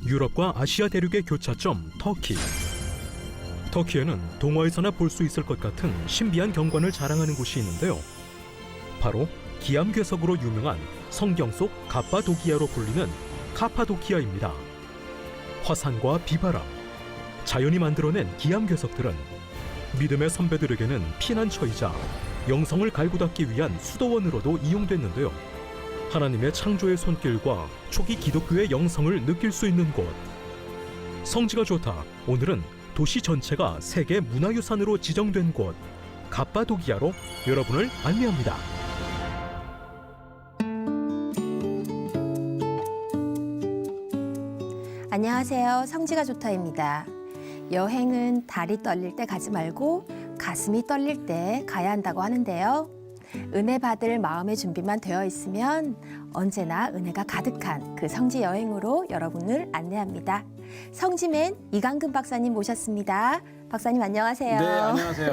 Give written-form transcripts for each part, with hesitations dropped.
유럽과 아시아 대륙의 교차점 터키. 터키에는 동화에서나 볼 수 있을 것 같은 신비한 경관을 자랑하는 곳이 있는데요. 바로 기암괴석으로 유명한 성경 속 갑바도기아로 불리는 카파도키아입니다. 화산과 비바람, 자연이 만들어낸 기암괴석들은 믿음의 선배들에게는 피난처이자 영성을 갈고 닦기 위한 수도원으로도 이용됐는데요. 하나님의 창조의 손길과 초기 기독교의 영성을 느낄 수 있는 곳. 성지가 좋다. 오늘은 도시 전체가 세계 문화유산으로 지정된 곳 갑바도기아로 여러분을 안내합니다. 안녕하세요. 성지가 좋다입니다. 여행은 다리 떨릴 때 가지 말고 가슴이 떨릴 때 가야 한다고 하는데요. 은혜 받을 마음의 준비만 되어 있으면 언제나 은혜가 가득한 그 성지 여행으로 여러분을 안내합니다. 성지맨 이강근 박사님 모셨습니다. 박사님 안녕하세요. 네, 안녕하세요.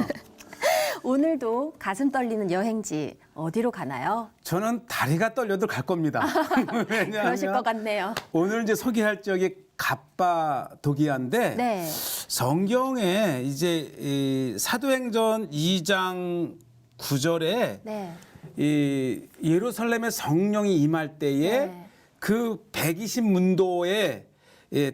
오늘도 가슴 떨리는 여행지 어디로 가나요? 저는 다리가 떨려도 갈 겁니다. 그러실 것 같네요. 오늘 이제 소개할 지역이 갑바도기아인데 네. 성경에 이제 이 사도행전 2장 9절에 네. 이 예루살렘의 성령이 임할 때에 네. 그 120문도에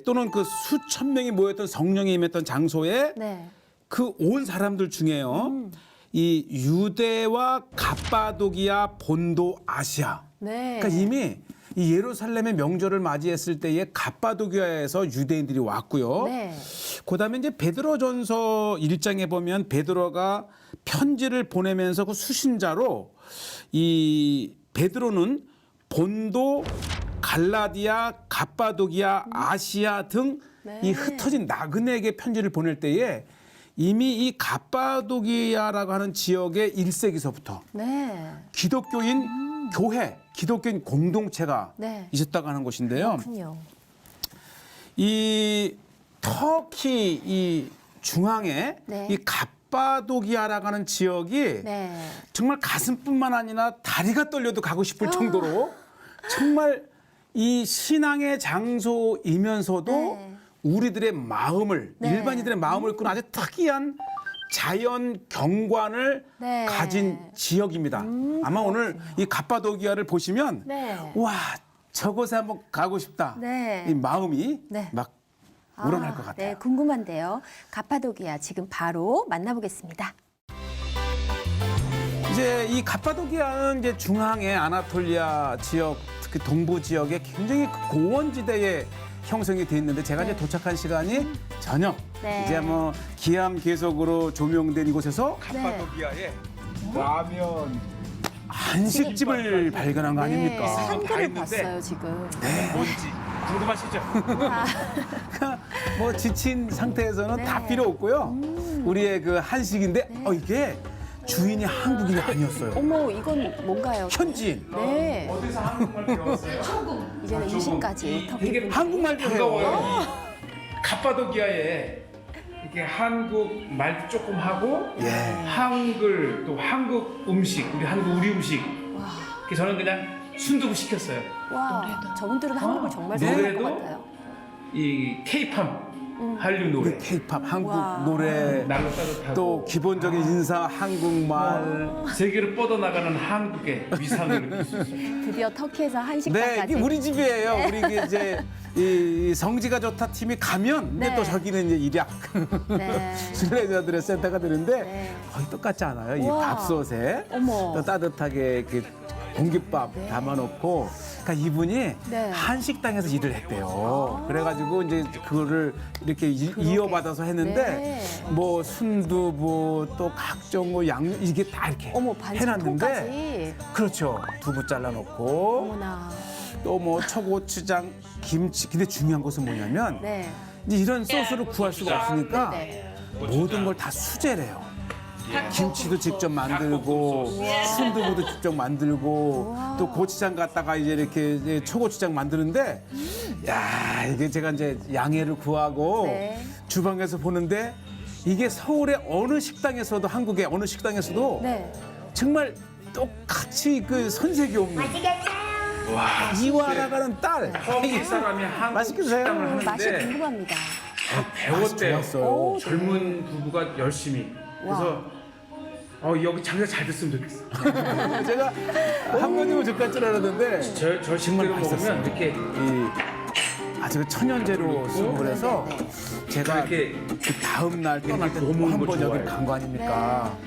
또는 그 수천 명이 모였던 성령이 임했던 장소에 네. 그 온 사람들 중에요. 이 유대와 갑바도기아, 본도, 아시아. 네. 그러니까 이미 이 예루살렘의 명절을 맞이했을 때에 갑바도기아에서 유대인들이 왔고요. 네. 그다음에 이제 베드로전서 1장에 보면 베드로가 편지를 보내면서 그 수신자로 이 베드로는 본도, 갈라디아, 갑바도기아, 아시아 등 이 네. 흩어진 나그네에게 편지를 보낼 때에 이미 이 갑바도기아라고 하는 지역의 1세기서부터 네. 기독교인 교회, 기독교인 공동체가 네. 있었다고 하는 곳인데요. 그렇군요. 이 터키 이 중앙에 네. 이 갑바도기아라고 하는 지역이 네. 정말 가슴뿐만 아니라 다리가 떨려도 가고 싶을 정도로 정말 이 신앙의 장소이면서도 네. 우리들의 마음을 네. 일반인들의 마음을 끄는 아주 특이한 자연 경관을 네. 가진 지역입니다. 아마 오늘 이 갑바도기아를 보시면 네. 와 저곳에 한번 가고 싶다. 네. 이 마음이 네. 막 우러날 것 같아요. 네, 궁금한데요. 갑바도기아 지금 바로 만나보겠습니다. 이제 이 갑바도기아는 이제 중앙의 아나톨리아 지역, 특히 동부 지역에 굉장히 고원지대에 형성이 돼 있는데 제가 이제 도착한 시간이 저녁. 네. 이제 뭐 기암괴석으로 조명된 이곳에서 갑바도기아에 라면 한식집을 발견한 거 아닙니까? 네, 한글을 있는데 봤어요, 지금. 뭔지 궁금하시죠? 뭐 지친 상태에서는 네. 다 필요 없고요. 우리의 그 한식인데 이게 주인이 한국인이 아니었어요. 어머, 이건 뭔가요? 현지인. 네. 어디서 한국말 배웠어요? 이제는 임신까지 터키 분. 한국말 반가워요. 배워요. 이 갑바도기아에 이렇게 한국 말도 조금 하고 예. 한글 또 한국 음식 우리 음식. 그래서 저는 그냥 순두부 시켰어요. 와, 저분들은 한국을 정말 사랑할 것 노래도 같아요. 이 K-팝 한류 노래. 케이팝 한국 와. 노래 날로 따뜻하고 또 기본적인 인사 한국말. 세계로 뻗어나가는 한국의 위상을 느낄 수 있어요. 드디어 터키에서 네, 한식당까지. 이게 우리 집이에요. 우리 이제 이 성지가 좋다 팀이 가면 근데 네. 또 저기는 이제 일약 네. 순례자들의 센터가 되는데 네. 거의 똑같지 않아요? 이 우와. 밥솥에 어머. 또 따뜻하게 이렇게 공깃밥 네. 담아놓고 그러니까 이분이 네. 한식당에서 일을 했대요. 그래가지고 이제 그거를 이렇게 이어받아서 했는데 네. 뭐 순두부 또 각종 뭐 양념 이게 다 이렇게 어머, 해놨는데 반찬통까지. 그렇죠. 두부 잘라놓고 어머나. 또 뭐 초고추장, 김치. 근데 중요한 것은 뭐냐면 네. 이제 이런 소스를 구할 수가 없으니까 네. 모든 걸 다 수제래요. 김치도 직접 만들고 순두부도 직접 만들고 또 고추장 갖다가 이제 이렇게 이제 초고추장 만드는데 야 이게 제가 이제 양해를 구하고 네. 주방에서 보는데 이게 서울의 어느 식당에서도 한국의 어느 식당에서도 네. 정말 똑같이 그 손색이 없는 와, 이화라가는 딸. 터키 사람이 한국 맛있게 드세요. 식당을 맛이 하는데 궁금합니다. 배웠대요. 좋았어요. 오, 젊은 부부가 열심히. 그래서 여기 장사 잘 됐으면 좋겠어. 제가 한 번이면 저까지 줄 알았는데 저 식대로 먹으면 이렇게 아주 천연재로 수입을 해서 제가 이렇게 그 다음 날 떠날 때 먹는 한 거 번 여기 좋아해요. 간 거 아닙니까?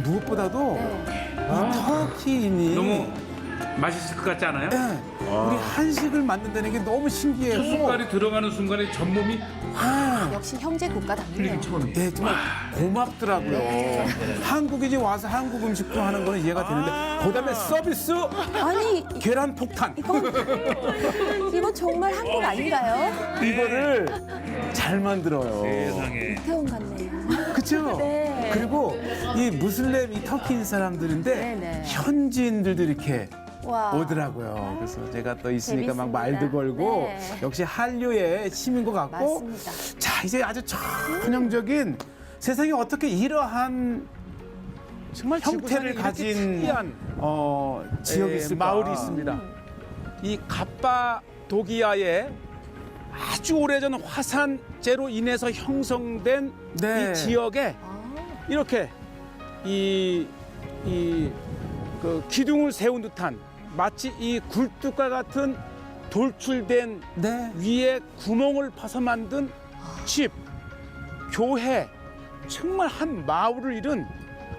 무엇보다도 이 터키인이 너무 맛있을 것 같지 않아요? 예, 우리 한식을 만든다는 게 너무 신기해요. 숟갈이 들어가는 순간에 전몸이 역시 형제 국가답네요. 풀리긴 처음이에요. 예, 정말 고맙더라고요. 한국인이 와서 한국 음식도 하는 거는 이해가 되는데 그다음에 서비스 아니 계란 폭탄 이건 정말 한국 아닌가요? 이거를 잘 만들어요. 세상에. 태원 같네요. 그렇죠? 네. 그리고 이 무슬림 이 터키인 사람들인데 네. 현지인들도 이렇게 와. 오더라고요. 그래서 제가 또 있으니까 막 재밌습니다. 말도 걸고 네. 역시 한류의 힘인 것 같고 맞습니다. 자 이제 아주 전형적인 세상에 어떻게 이러한 정말 형태를 지구상에 가진 이렇게 특이한 지역이 있을까? 마을이 있습니다. 이 갑바도기아의 아주 오래전 화산재로 인해서 형성된 네. 이 지역에 이렇게 그 기둥을 세운 듯한 마치 이 굴뚝과 같은 돌출된 네. 위에 구멍을 파서 만든 집, 교회, 정말 한 마을을 이룬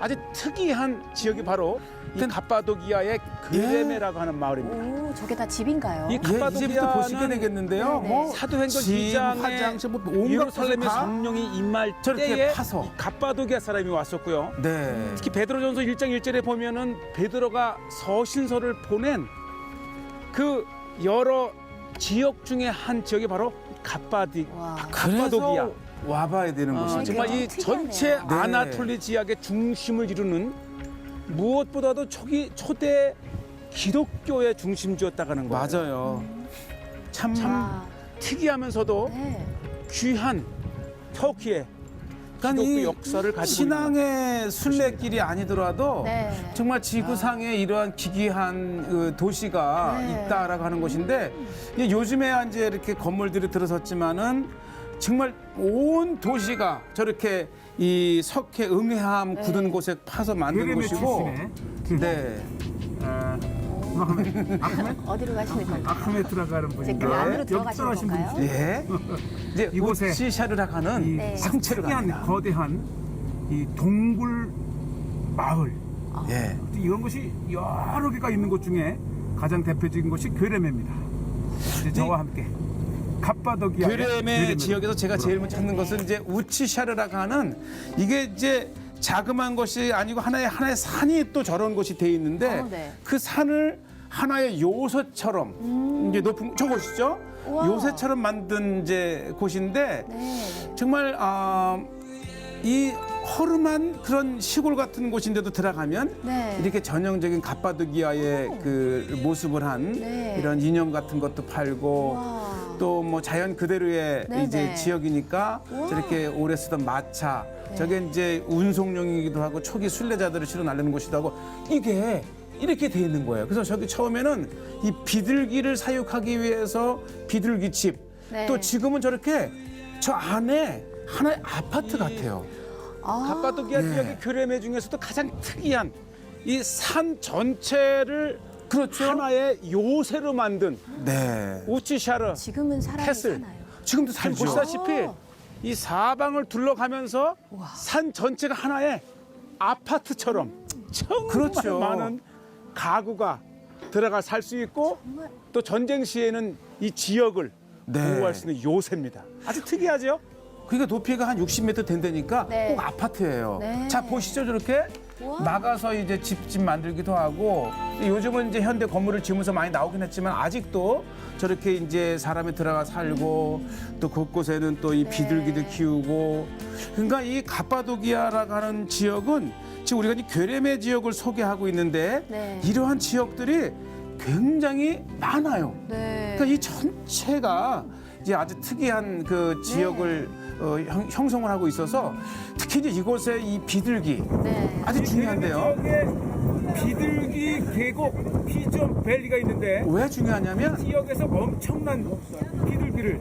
아주 특이한 지역이 바로 이 갑바도기아의 그레메라고 하는 마을입니다. 오, 저게 다 집인가요? 이 예, 이제부터 보시게 갑바도기아는 되겠는데요. 네, 뭐 네. 사도행전 집, 2장에 화장실, 뭐 온갖 예루살렘의 것을 다 성령이 임할 저렇게 때에 파서. 이 갑바도기아 사람이 왔었고요. 네. 특히 베드로전서 1장 1절에 보면은 베드로가 서신서를 보낸 그 여러 지역 중에 한 지역이 바로 와. 갑바도기아. 그래서 와봐야 되는 곳이죠. 정말 이 특이하네요. 전체 네. 아나톨리 지역의 중심을 이루는 무엇보다도 초대 기독교의 중심지였다고 하는 거예요. 맞아요. 참 와. 특이하면서도 네. 귀한 터키의 그러니까 기독교 이 역사를 가지고 신앙의 순례길이 아니더라도 네. 정말 지구상에 이러한 기괴한 그 도시가 네. 있다라고 하는 것인데 이게 요즘에 이제 이렇게 건물들이 들어섰지만은 정말 온 도시가 저렇게 이 석회 응해함 굳은 곳에 파서 만든 곳이고 네. 어디로 가시는 건가요? 아크메트라가는 이제 분인데 그 안으로 여기 들어가시는 떠나신 건가요? 분이죠. 예. 이제 이곳에 우치샤르라가는 이 네. 상체로 특이한 갑니다. 거대한 이 동굴 마을 예. 이런 것이 여러 개가 있는 곳 중에 가장 대표적인 곳이 괴레메입니다. 이제 저와 함께 갑바도기아 괴레메 지역에서 제가 제일 먼저 찾는 것은 이제 우치샤르라고 하는 이게 이제 자그마한 것이 아니고 하나의 산이 또 저런 곳이 돼 있는데 네. 그 산을 하나의 요새처럼 이제 높은 저곳이죠. 우와. 요새처럼 만든 이제 곳인데 네. 정말 이 허름한 그런 시골 같은 곳인데도 들어가면 네. 이렇게 전형적인 갑바도기아의 그 모습을 한 네. 이런 인형 같은 것도 팔고 와. 또 뭐 자연 그대로의 네네. 이제 지역이니까 우와. 저렇게 오래 쓰던 마차 저게 이제 운송용이기도 하고 초기 순례자들을 실어 날리는 곳이기도 하고 이게 이렇게 돼 있는 거예요. 그래서 저기 처음에는 이 비둘기를 사육하기 위해서 비둘기 집 네. 또 지금은 저렇게 저 안에 하나의 아파트 같아요. 갑바도기아 네. 지역의 괴레메 중에서도 가장 특이한 이 산 전체를 그렇죠. 하나의 요새로 만든 네. 우치샤르 지금은 사람이 캐슬. 사나요? 지금도 지금 살죠. 보시다시피 이 사방을 둘러가면서 산 전체가 하나의 아파트처럼 정말 그렇죠. 많은 가구가 들어가 살 수 있고 또 전쟁 시에는 이 지역을 네. 보호할 수 있는 요새입니다. 아주 특이하죠? 그러니까 높이가 한 60m 된다니까 네. 꼭 아파트예요. 네. 자 보시죠 저렇게 우와. 나가서 이제 집 만들기도 하고 요즘은 이제 현대 건물을 지으면서 많이 나오긴 했지만 아직도 저렇게 이제 사람이 들어가 살고 또 곳곳에는 또 이 네. 비둘기들 키우고 그러니까 이 갑바도기아라고 하는 지역은 지금 우리가 이 괴레메 지역을 소개하고 있는데 네. 이러한 지역들이 굉장히 많아요. 네. 그러니까 이 전체가 이제 아주 특이한 그 지역을 형성을 하고 있어서 특히 이제 이곳의 이 비둘기 네. 아주 중요한데요. 지역에 비둘기 계곡 피지엄 밸리가 있는데 왜 중요하냐면 지역에서 엄청난 비둘기를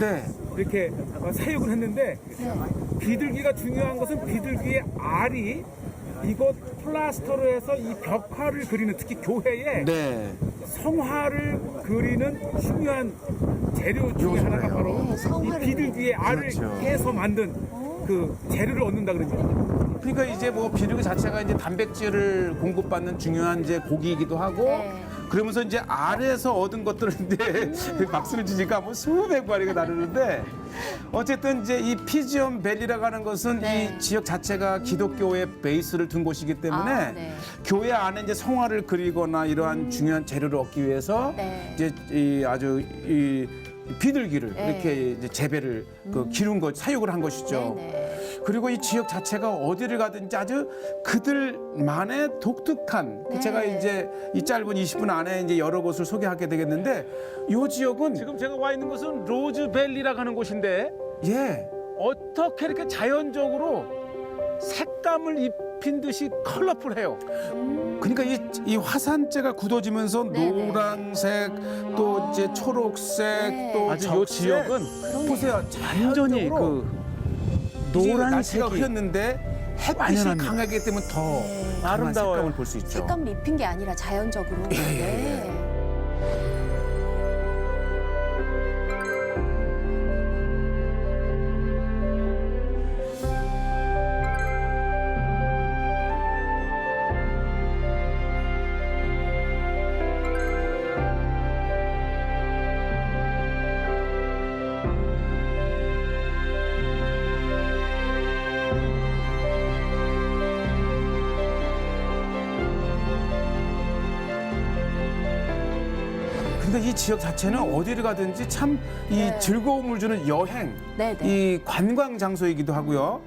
네. 이렇게 사육을 했는데 비둘기가 중요한 것은 비둘기의 알이 이곳 플라스터로 해서 이 벽화를 그리는 특히 교회에 네. 성화를 그리는 중요한 재료 중에 하나가 바로 네, 성화를 이 비둘기의 알을 그렇죠. 깨서 만든 그 재료를 얻는다 그러죠. 그러니까 이제 뭐 비둘기 자체가 이제 단백질을 공급받는 중요한 이제 고기이기도 하고 네. 그러면서 이제 알에서 얻은 것들을 이제 박수를 치니까 뭐 수백 마리가 나르는데 어쨌든 이제 이 피지엄 밸리라고 하는 것은 네. 이 지역 자체가 기독교의 베이스를 둔 곳이기 때문에 아, 네. 교회 안에 이제 성화를 그리거나 이러한 중요한 재료를 얻기 위해서 네. 이제 이 아주 이 비둘기를 네. 이렇게 이제 재배를 그 기른 것 사육을 한 것이죠. 네네. 그리고 이 지역 자체가 어디를 가든지 아주 그들만의 독특한 네. 제가 이제 이 짧은 20분 안에 이제 여러 곳을 소개하게 되겠는데 이 지역은 지금 제가 와 있는 곳은 로즈밸리라고 하는 곳인데 예 어떻게 이렇게 자연적으로 색감을 입힌 듯이 컬러풀해요. 그러니까 이 화산재가 굳어지면서 네네. 노란색 또 이제 초록색 네. 또 아주 이 적색. 지역은 보세요 완전히 자연적으로 그 이제 노란색이 날씨가 흐렸는데 햇빛이 완연합니다. 강하기 때문에 더 강한 아름다워요. 색감을 볼 수 있죠. 색감 입힌 게 아니라 자연적으로. 네. 그러니까 이 지역 자체는 어디를 가든지 참 이 네. 즐거움을 주는 여행, 네네. 이 관광 장소이기도 하고요.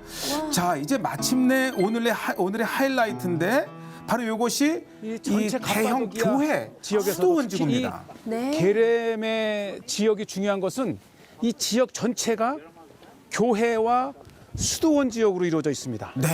자, 이제 마침내 오늘의 하이라이트인데 바로 이곳이 이 전체 대형 갑바도기아 교회 지역에서도 수도원지구입니다. 네. 게레메 지역이 중요한 것은 이 지역 전체가 교회와 수도원 지역으로 이루어져 있습니다. 네.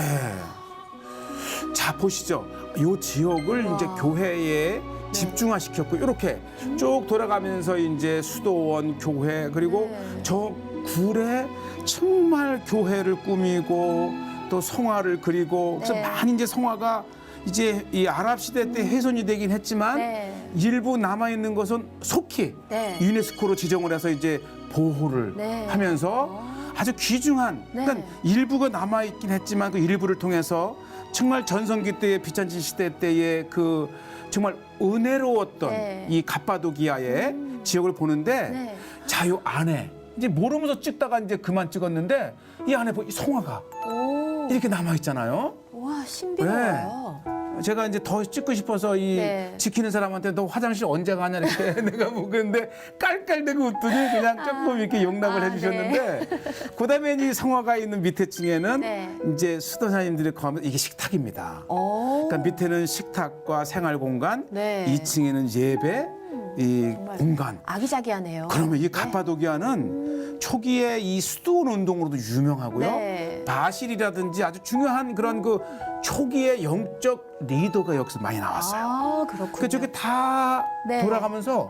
자, 보시죠. 이 지역을 이제 교회에 집중화시켰고 이렇게 쭉 돌아가면서 이제 수도원, 교회 그리고 네. 저 굴에 정말 교회를 꾸미고 또 성화를 그리고 그래서 네. 많이 이제 성화가 이제 이 아랍 시대 때 훼손이 되긴 했지만 네. 일부 남아 있는 것은 속히 네. 유네스코로 지정을 해서 이제 보호를 네. 하면서 아주 귀중한 네. 그러니까 일부가 남아 있긴 했지만 그 일부를 통해서 정말 전성기 때의 비잔틴 시대 때의 그 정말 은혜로웠던 네. 이 갑바도기아의 지역을 보는데 네. 자, 요 안에 이제 모르면서 찍다가 이제 그만 찍었는데 이 안에 이 송화가 오. 이렇게 남아 있잖아요. 와, 신비로워요. 제가 이제 더 찍고 싶어서 이 네. 지키는 사람한테 너 화장실 언제 가냐 이렇게 내가 묻는데 깔깔대고 웃더니 그냥 조금 이렇게 용납을 아, 해주셨는데 그다음에 이 성화가 있는 밑에 층에는 네. 이제 수도사님들이 거하면 이게 식탁입니다. 오. 그러니까 밑에는 식탁과 생활 공간, 네. 2층에는 예배 이 정말 공간. 아기자기하네요. 그러면 이 네. 갑바도기아는 초기에 이 수도원 운동으로도 유명하고요. 네. 바실이라든지 아주 중요한 그런 그 초기의 영적 리더가 여기서 많이 나왔어요. 아, 그렇군요. 그 저게 다 네. 돌아가면서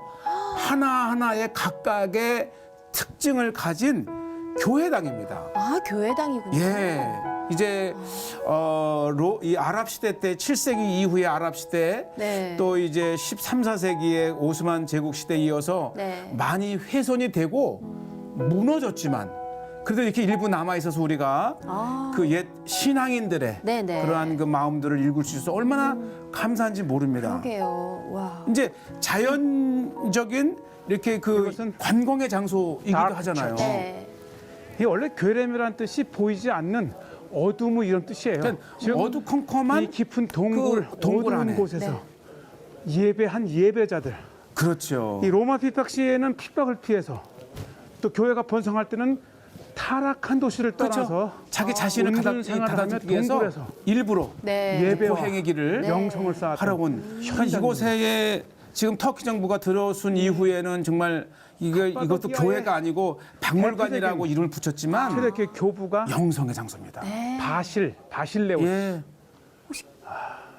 하나하나의 각각의 특징을 가진 교회당입니다. 아, 교회당이군요. 예. 이제 이 아랍 시대 때 7세기 이후의 아랍 시대 네. 또 이제 13, 14세기의 오스만 제국 시대에 이어서 네. 많이 훼손이 되고 무너졌지만 그래도 이렇게 일부 남아 있어서 우리가 아. 그 옛 신앙인들의 네네. 그러한 그 마음들을 읽을 수 있어서 얼마나 감사한지 모릅니다. 그러게요. 와. 이제 자연적인 이렇게 그 이것은 관광의 장소이기도 다크 하잖아요. 네. 이 원래 게레메라는 뜻이 보이지 않는 어둠의 이런 뜻이에요. 그러니까 지금 어두컴컴한 이 깊은 동굴, 그 동굴 어두운 안에. 곳에서 예배한 예배자들. 그렇죠. 이 로마 핍박 시에는 핍박을 피해서 또 교회가 번성할 때는 타락한 도시를 떠나서 그렇죠. 자기 자신을 온전 생활을 하며 가다주기 위해서 동굴에서 일부러 네. 예배와 고행의 길을 네. 영성을 쌓았던 하러 온 그러니까 이곳에 지금 터키 정부가 들어선 이후에는 정말 이것도 카파도키아의 교회가 아니고 박물관이라고 대표적인 이름을 붙였지만 최대교 교부가 영성의 장소입니다. 바실레오스. 예.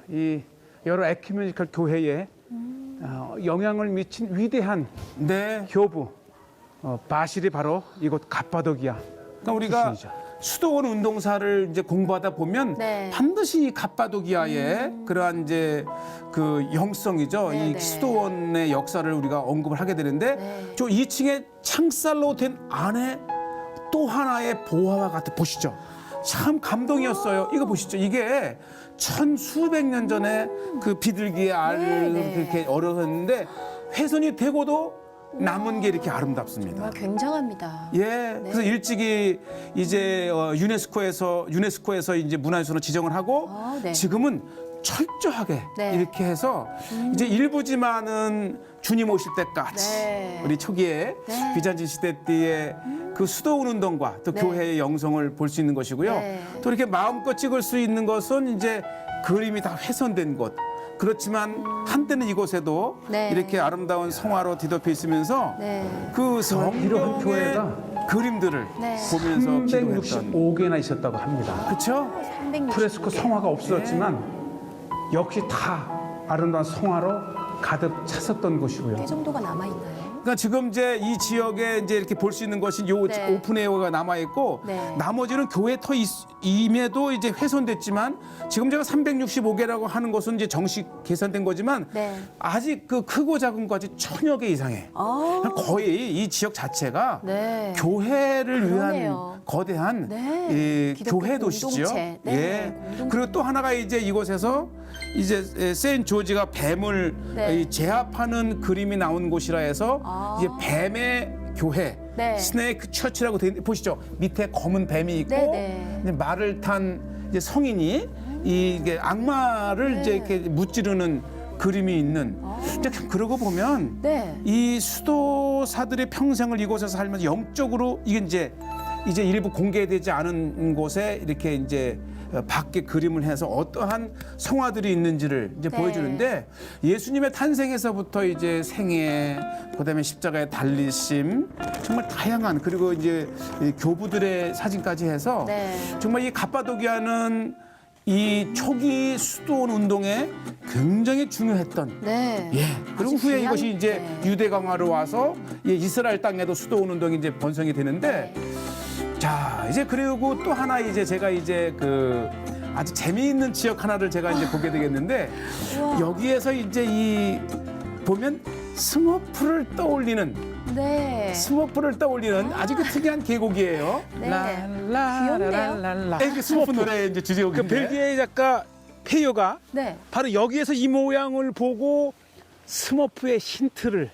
이 여러 에큐메니컬 교회에 영향을 미친 위대한 네. 교부 바실이 바로 이곳 카파도키아. 그러니까 우리가 출신이죠. 수도원 운동사를 이제 공부하다 보면 네. 반드시 이 갑바도기아의 그러한 이제 그 영성이죠. 네, 이 네. 수도원의 역사를 우리가 언급을 하게 되는데 네. 저 2층에 창살로 된 안에 또 하나의 보화와 같은 보시죠. 참 감동이었어요. 이거 보시죠. 이게 천수백 년 전에 그 비둘기의 알을 네, 네. 그렇게 얼었는데 훼손이 되고도 남은 게 이렇게 아름답습니다. 정말 굉장합니다. 예, 그래서 일찍이 이제 유네스코에서 이제 문화유산으로 지정을 하고 네. 지금은 철저하게 네. 이렇게 해서 이제 일부지만은 주님 오실 때까지 네. 우리 초기에 네. 비잔틴 시대 때의 그 수도원 운동과 또 네. 교회의 영성을 볼 수 있는 것이고요. 네. 또 이렇게 마음껏 찍을 수 있는 것은 이제 그림이 다 훼손된 곳. 그렇지만 한때는 이곳에도 네. 이렇게 아름다운 성화로 뒤덮여 있으면서 네. 그 이러한 성경의 교회가 그림들을 네. 보면서 기도했던 365개나 있었다고 합니다. 그렇죠? 360. 프레스코 성화가 없었지만 역시 다 아름다운 성화로 가득 찼었던 곳이고요. 이 정도가 남아 있나요? 그러니까 지금 이제 이 지역에 이제 이렇게 볼 수 있는 것이 요 네. 오픈에어가 남아 있고 네. 나머지는 교회 임에도 이제 훼손됐지만 지금 제가 365개라고 하는 것은 이제 정식 계산된 거지만 네. 아직 그 크고 작은 것이 1000여 개 이상해. 아, 거의 이 지역 자체가 네. 교회를 그러네요. 위한 거대한 네. 이 기독교 교회 도시지요. 공동체. 네, 예. 공동체. 그리고 또 하나가 이제 이곳에서 이제 세인트 조지가 뱀을 네. 제압하는 그림이 나온 곳이라 해서 아. 이제 뱀의 교회 네. 스네이크 처치라고 돼 있는데 보시죠. 밑에 검은 뱀이 있고 네, 네. 이제 말을 탄 이제 성인이 이게 악마를 네. 이제 이렇게 무찌르는 그림이 있는. 이제 그러고 보면 네. 이 수도사들의 평생을 이곳에서 살면서 영적으로 이게 이제 일부 공개되지 않은 곳에 이렇게 이제 밖에 그림을 해서 어떠한 성화들이 있는지를 이제 네. 보여주는데 예수님의 탄생에서부터 이제 생애, 그다음에 십자가의 달리심, 정말 다양한 그리고 이제 이 교부들의 사진까지 해서 네. 정말 이 갑바도기아는 이 초기 수도원 운동에 굉장히 중요했던 네. 예. 그리고 아주 후에 귀한- 이것이 이제 네. 유대 강화로 와서 예, 이스라엘 땅에도 수도원 운동이 이제 번성이 되는데 네. 자, 이제 그리고 또 하나 이제 제가 이제 그 아주 재미있는 지역 하나를 제가 이제 보게 되겠는데 우와. 여기에서 이제 이 보면 스머프를 떠올리는 네. 스머프를 떠올리는 아주 그 특이한 계곡이에요. 네. 라라라라라. 그 스머프 노래 이제 그 주제곡인데. 벨기에 작가 페요가 네. 바로 여기에서 이 모양을 보고 스머프의 힌트를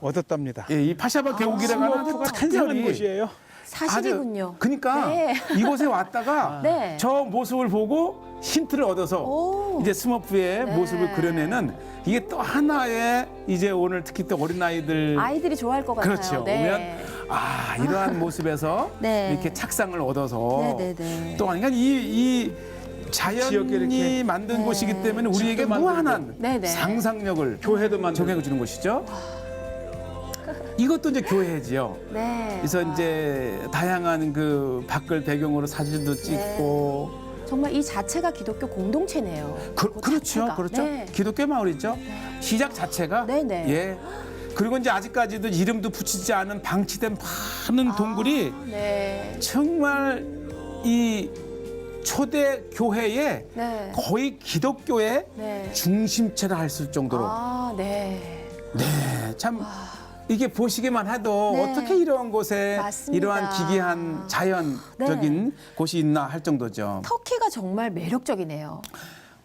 얻었답니다. 예, 이 파샤바 계곡이라고 하는 아주 스머프가 탄생한 특별히 곳이에요. 사실이군요. 그러니까 네. 이곳에 왔다가 네. 저 모습을 보고 힌트를 얻어서 오. 이제 스머프의 네. 모습을 그려내는 이게 또 하나의 이제 오늘 특히 또 어린 아이들 아이들이 좋아할 것 같아요. 그렇죠. 네. 오면 아 이러한 모습에서 네. 이렇게 착상을 얻어서 네, 네, 네. 또 그러니까 이 지역에 자연이 이렇게 만든 네. 곳이기 때문에 우리에게 집도 만들고. 무한한 네, 네. 상상력을 교회도 만들고. 적용해 주는 것이죠. 이것도 이제 교회지요. 네. 그래서 이제 다양한 그 밖을 배경으로 사진도 찍고 정말 이 자체가 기독교 공동체네요. 그렇죠, 자체가. 그렇죠. 네. 기독교 마을이죠. 시작 자체가 네네. 예. 그리고 이제 아직까지도 이름도 붙이지 않은 방치된 많은 동굴이 네. 정말 이 초대 교회의 네. 거의 기독교의 네. 중심체라 할 수 정도로 아, 네. 네, 참 이게 보시기만 해도 네. 어떻게 이러한 곳에 맞습니다. 이러한 기괴한 자연적인 곳이 있나 할 정도죠. 터키가 정말 매력적이네요.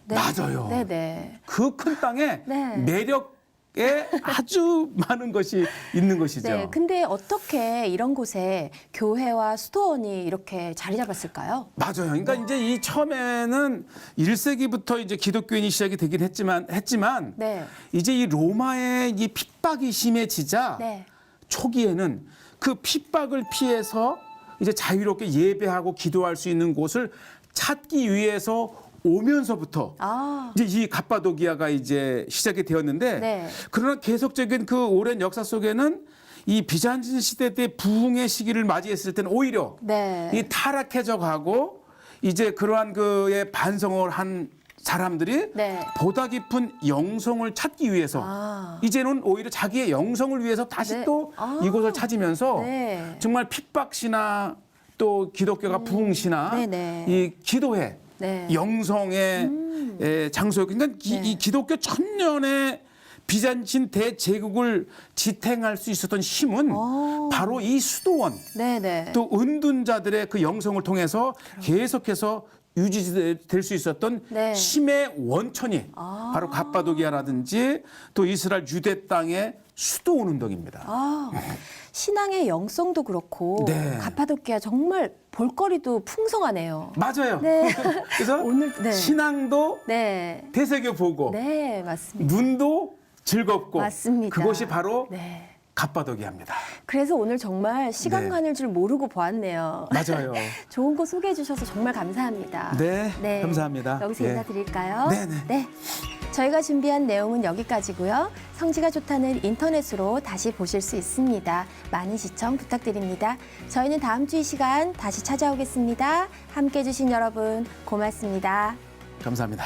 네. 맞아요. 네네. 그 큰 땅에 네. 매력에 아주 많은 것이 있는 것이죠. 네. 근데 어떻게 이런 곳에 교회와 수도원이 이렇게 자리 잡았을까요? 맞아요. 그러니까 이제 이 처음에는 1세기부터 이제 기독교인이 시작이 되긴 했지만 네. 이제 이 로마의 이 핍박이 심해지자 네. 초기에는 그 핍박을 피해서 이제 자유롭게 예배하고 기도할 수 있는 곳을 찾기 위해서 오면서부터 아, 이제 이 갑바도기아가 이제 시작이 되었는데 네. 그러나 계속적인 그 오랜 역사 속에는 이 비잔틴 시대 때 부흥의 시기를 맞이했을 때는 오히려 네. 이 타락해져 가고 이제 그러한 그의 반성을 한 사람들이 네. 보다 깊은 영성을 찾기 위해서 아. 이제는 오히려 자기의 영성을 위해서 다시 네. 또 아. 이곳을 찾으면서 네. 정말 핍박시나 또 기독교가 부흥시나 네네. 이 기도회 네. 영성의 장소 그러니까 이 기독교 천년의 비잔틴 대제국을 지탱할 수 있었던 힘은 바로 이 수도원 네네. 또 은둔자들의 그 영성을 통해서 계속해서 유지될 수 있었던 네. 힘의 원천이 바로 갑바도기아라든지 또 이스라엘 유대 땅의 수도원 운동입니다. 아, 신앙의 영성도 그렇고 네. 갑바도키아 정말 볼거리도 풍성하네요. 맞아요. 네. 그래서 오늘 네. 신앙도 네. 되새겨 보고 네, 맞습니다. 눈도 즐겁고 맞습니다. 그것이 바로 네. 갑바도기아입니다. 그래서 오늘 정말 시간 네. 가는 줄 모르고 보았네요. 맞아요. 좋은 거 소개해 주셔서 정말 감사합니다. 네, 감사합니다. 여기서 예. 인사드릴까요? 네네. 네. 저희가 준비한 내용은 여기까지고요. 성지가 좋다는 인터넷으로 다시 보실 수 있습니다. 많은 시청 부탁드립니다. 저희는 다음 주 이 시간 다시 찾아오겠습니다. 함께해 주신 여러분 고맙습니다. 감사합니다.